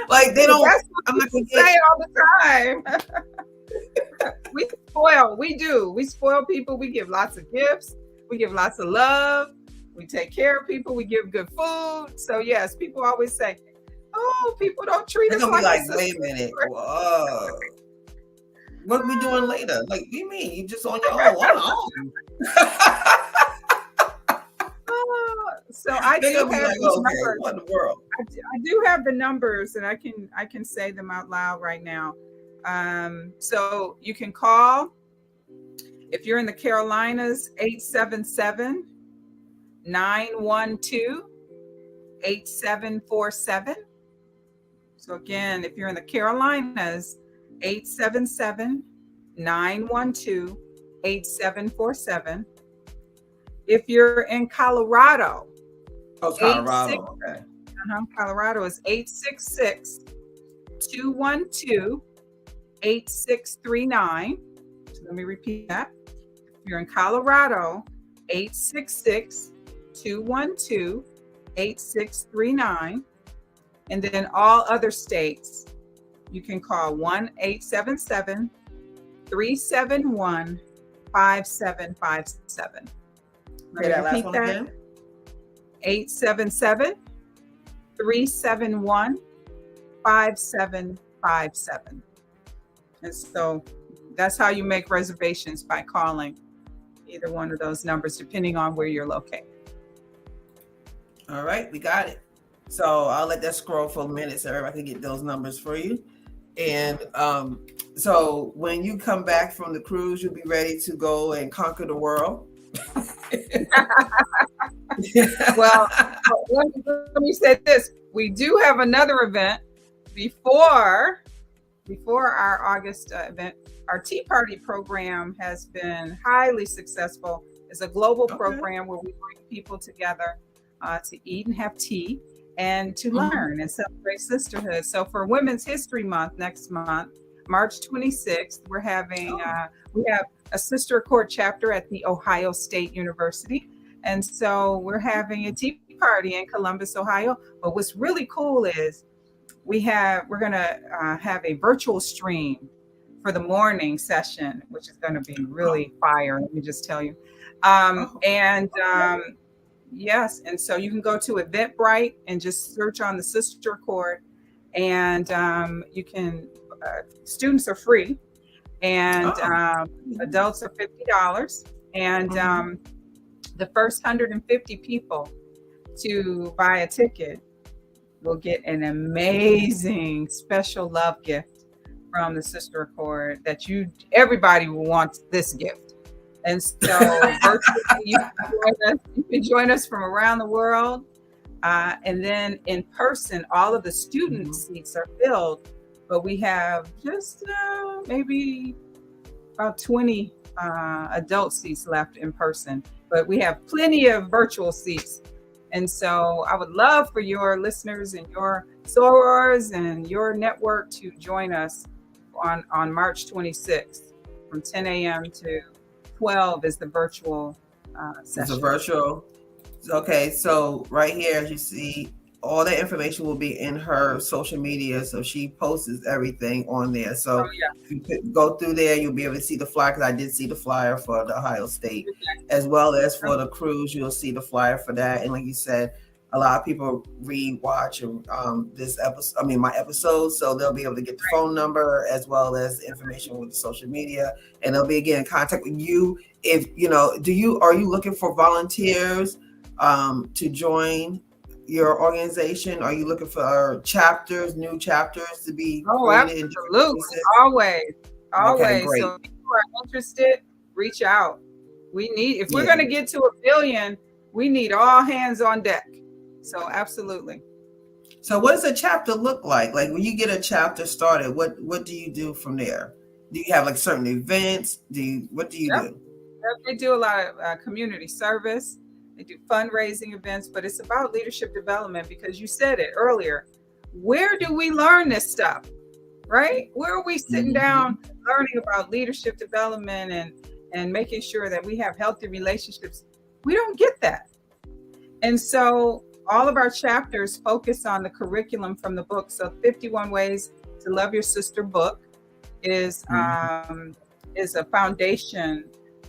Like they don't. I'm not going to say all the time. We spoil people. We give lots of gifts. We give lots of love. We take care of people. We give good food. So yes, people always say, "Oh, people don't treat us like this." Wait a minute. Whoa. What are we doing later? Like, what do you mean? You just on your own? So I do have these numbers. What in the world? I do have the numbers, and I can say them out loud right now. So you can call if you're in the Carolinas, 877-912-8747. So again, if you're in the Carolinas, 877-912-8747. If you're in Colorado, Colorado. Okay. Colorado is 866-212-8639. So let me repeat that. If you're in Colorado, 866-212-8639. And then all other states, you can call 1-877-371-5757. Say that last one again. 877-371-5757. And so that's how you make reservations, by calling either one of those numbers, depending on where you're located. All right, we got it. So I'll let that scroll for a minute so everybody can get those numbers for you. And so when you come back from the cruise, you'll be ready to go and conquer the world. Well, let me say this. We do have another event before our August event. Our Tea Party program has been highly successful. It's a global program where we bring people together to eat and have tea and to learn and celebrate sisterhood. So for Women's History Month next month, March 26th, we're having, Oh, we have a Sister Accord chapter at the Ohio State University. And so we're having a tea party in Columbus, Ohio. But what's really cool is we're going to have a virtual stream for the morning session, which is going to be oh, really fire. Let me just tell you. oh, And okay. yes, and so you can go to Eventbrite and just search on the Sister Accord, and you can. Students are free, and Oh, adults are $50. And mhm. the first 150 people to buy a ticket will get an amazing special love gift from the Sister Accord that everybody wants this gift. And so virtually you can join us from around the world. And then in person, all of the student Mhm. seats are filled, but we have just maybe about 20 adult seats left in person, but we have plenty of virtual seats. And so I would love for your listeners and your sorors and your network to join us on March 26th from 10 a.m. to 12 is the virtual It's a session. virtual. Okay, so right here, as you see, all the information will be in her social media. So she posts everything on there. Oh, So yeah. if you could go through there, you'll be able to see the flyer, because I did see the flyer for the Ohio State, Okay. as well as for Okay. the cruise. You'll see the flyer for that. And like you said, a lot of people watch this episode, I mean, my episode. So they'll be able to get the Right. phone number as well as information with the social media. And they'll be again in contact with you. If are you looking for volunteers to join your organization? Are you looking for new chapters to be Oh, created in different absolutely. places? Always. Okay, Always. great. So if you are interested, reach out. If we're Yeah. going to get to 1 billion, we need all hands on deck. So absolutely. So what does a chapter look like? Like when you get a chapter started, what do you do from there? Do you have like certain events? What do you Yep. do? Yep. They do a lot of community service. They do fundraising events, but it's about leadership development because you said it earlier. Where do we learn this stuff? Right? Where are we sitting Mhm. down learning about leadership development and making sure that we have healthy relationships? We don't get that. And so all of our chapters focus on the curriculum from the book. So 51 Ways to Love Your Sister book is Mhm. is a foundation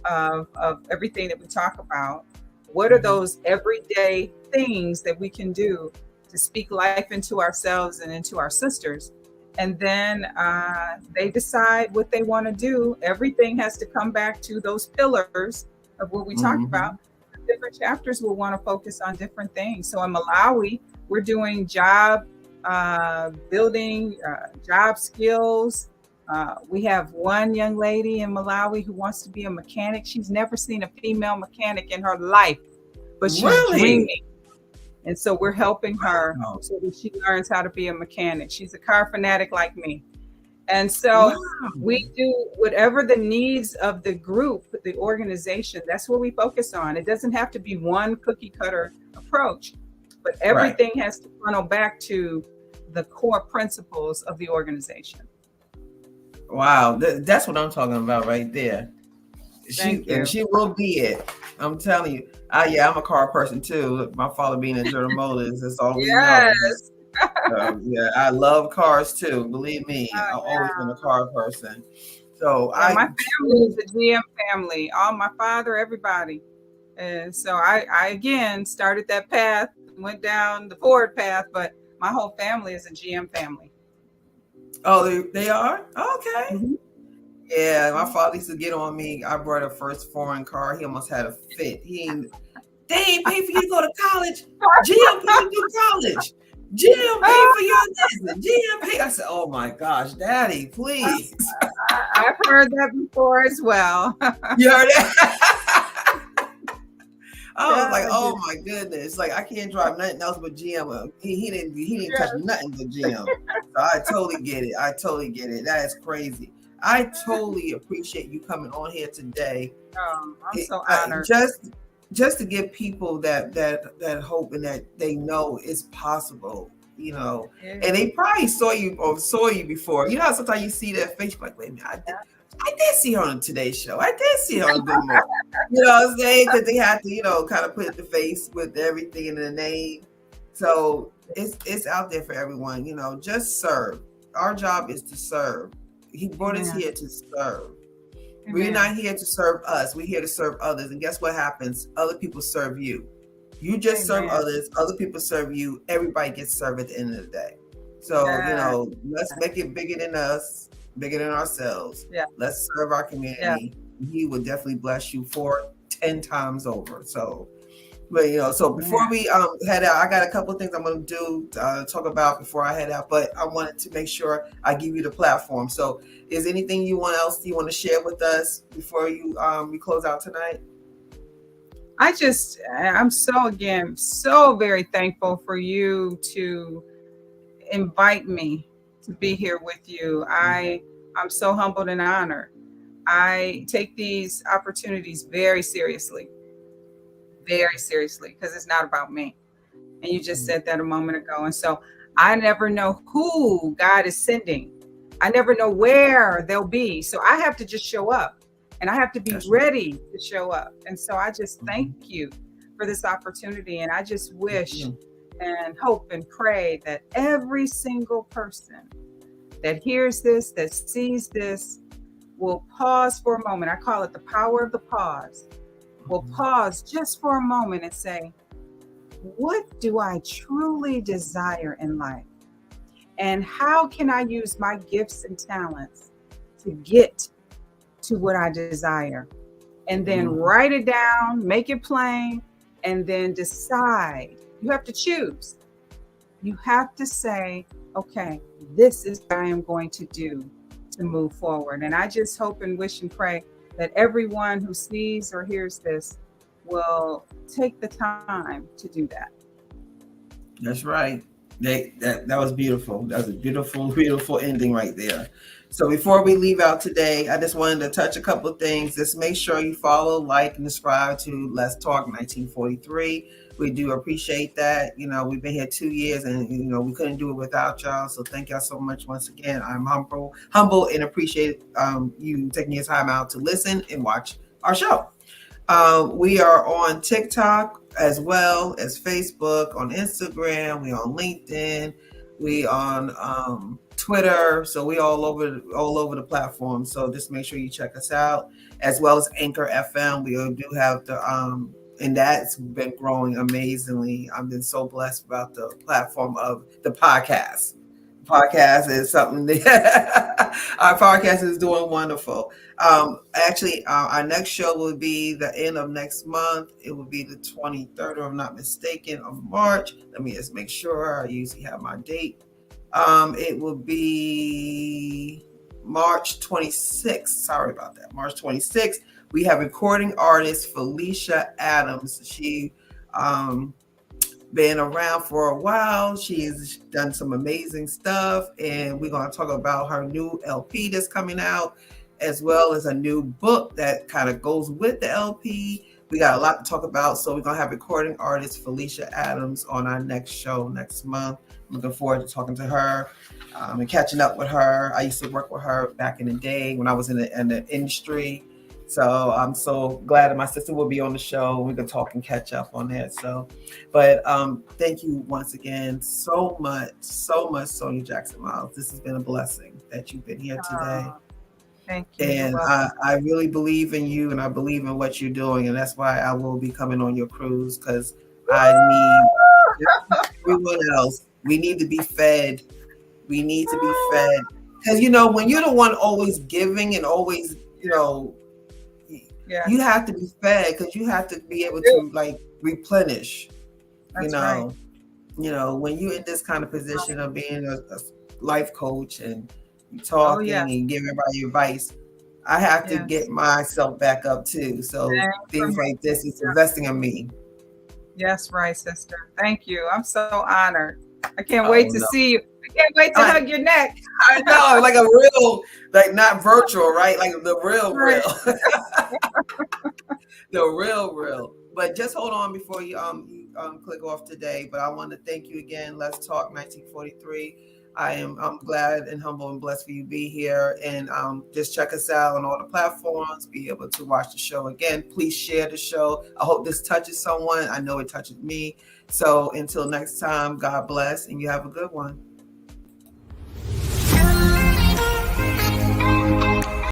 of everything that we talk about. What are Mhm. those everyday things that we can do to speak life into ourselves and into our sisters? And then they decide what they want to do. Everything has to come back to those pillars of what we talked about. Mhm. Different chapters will want to focus on different things. So in Malawi, we're doing job building, job skills. We have one young lady in Malawi who wants to be a mechanic. She's never seen a female mechanic in her life, but she's Really? dreaming. And so we're helping her Wow. so that she learns how to be a mechanic. She's a car fanatic like me. And so Wow. we do whatever the needs of the group, the organization, that's what we focus on. It doesn't have to be one cookie cutter approach, but Right. everything has to funnel back to the core principles of the organization. Wow. That's what I'm talking about right there. Thank you. She will be it. I'm telling you. I'm a car person too. My father being in General Motors, that's all we know. Yes. Yeah, I love cars too. Believe me, Oh, I've always been a yeah. car person. So Yeah, I my family is a GM family. All my father, everybody. And so I again started that path, went down the Ford path, but my whole family is a GM family. oh they are okay. Mhm. Yeah, my father used to get on me. I brought a first foreign car. He almost had a fit. They ain't pay for you to go to college. GM pay you to do college. GM pay for your lesson. GM pay. I said, oh my gosh, Daddy, please. I've heard that before as well. You heard that? I was Yeah, like, I oh do. my goodness, like I can't drive nothing else but GM. He didn't touch Yeah. nothing but GM. So I totally get it. I totally get it. That is crazy. I totally appreciate you coming on here today. I'm so honored. Just to give people that hope and that they know it's possible. Yeah. And they probably saw you before. You know how sometimes you see that face, you're like, wait a minute, I did see her on the Today Show. I did see her on Big Mo. You know what I'm saying? Because they had to, kind of put the face with everything in the name. So it's out there for everyone. Just serve. Our job is to serve. He brought us here to serve. We're not here to serve us. We're here to serve others. And guess what happens? Other people serve you. You just serve others. Other people serve you. Everybody gets served at the end of the day. So, let's make it bigger than us, bigger than ourselves. Yeah. Let's serve our community. Yeah. He will definitely bless you 10 times over. So, but so before we head out, I got a couple of things I'm going to do talk about before I head out. But I wanted to make sure I give you the platform. So, is anything else you want to share with us before we close out tonight? I'm so very thankful for you to invite me to be here with you. I'm so humbled and honored. I take these opportunities very seriously, because it's not about me. And you just said that a moment ago. And so I never know who God is sending. I never know where they'll be. So I have to just show up, and I have to be ready to show up. And so I just thank you for this opportunity. And I just wish and hope and pray that every single person that hears this, that sees this, will pause for a moment. I call it the power of the pause. Will pause just for a moment and say, what do I truly desire in life? And how can I use my gifts and talents to get to what I desire? And then write it down, make it plain, and then decide. You have to choose. You have to say, okay, this is what I am going to do to move forward. And I just hope and wish and pray that everyone who sees or hears this will take the time to do that. That's right. That was beautiful. That was a beautiful, beautiful ending right there. So before we leave out today, I just wanted to touch a couple of things. Just make sure you follow, like, and subscribe to Let's Talk 1943. We do appreciate that. We've been here 2 years, and we couldn't do it without y'all. So thank y'all so much once again. I'm humble and appreciate you taking your time out to listen and watch our show. We are on TikTok as well as Facebook, on Instagram, we on LinkedIn, we on Twitter. So we all over the platform. So just make sure you check us out, as well as Anchor FM. We do have and that's been growing amazingly. I've been so blessed about the platform of the podcast. Podcast is something that our podcast is doing wonderful. Actually, our next show will be the end of next month. It will be the 23rd, if I'm not mistaken, of March. Let me just make sure. I usually have my date. It will be March 26th. Sorry about that. March 26th. We have recording artist Felicia Adams. She been around for a while. She's done some amazing stuff, and we're going to talk about her new LP that's coming out, as well as a new book that kind of goes with the LP. We got a lot to talk about, so we're going to have recording artist Felicia Adams on our next show next month. I'm looking forward to talking to her and catching up with her. I used to work with her back in the day when I was in the industry. So I'm so glad that my sister will be on the show. We can talk and catch up on that. So, but thank you once again so much, Sonia Jackson Myles. This has been a blessing that you've been here today. Thank you. And I really believe in you, and I believe in what you're doing. And that's why I will be coming on your cruise, because I need everyone else. We need to be fed. We need to be fed. Because, when you're the one always giving and always, you have to be fed, because you have to be able to replenish. That's right. When you're in this kind of position of being a life coach and talking and giving everybody advice, I have to get myself back up too. So things like this is investing in me. Yes, right, sister. Thank you. I'm so honored. I can't wait to see you. I can't wait to hug your neck. I know, like a real, not virtual, right? Like the real. The real. But just hold on before you click off today, but I want to thank you again. Let's Talk 1943. I'm glad and humble and blessed for you to be here. And just check us out on all the platforms, be able to watch the show again. Please share the show. I hope this touches someone. I know it touches me. So until next time, God bless, and you have a good one.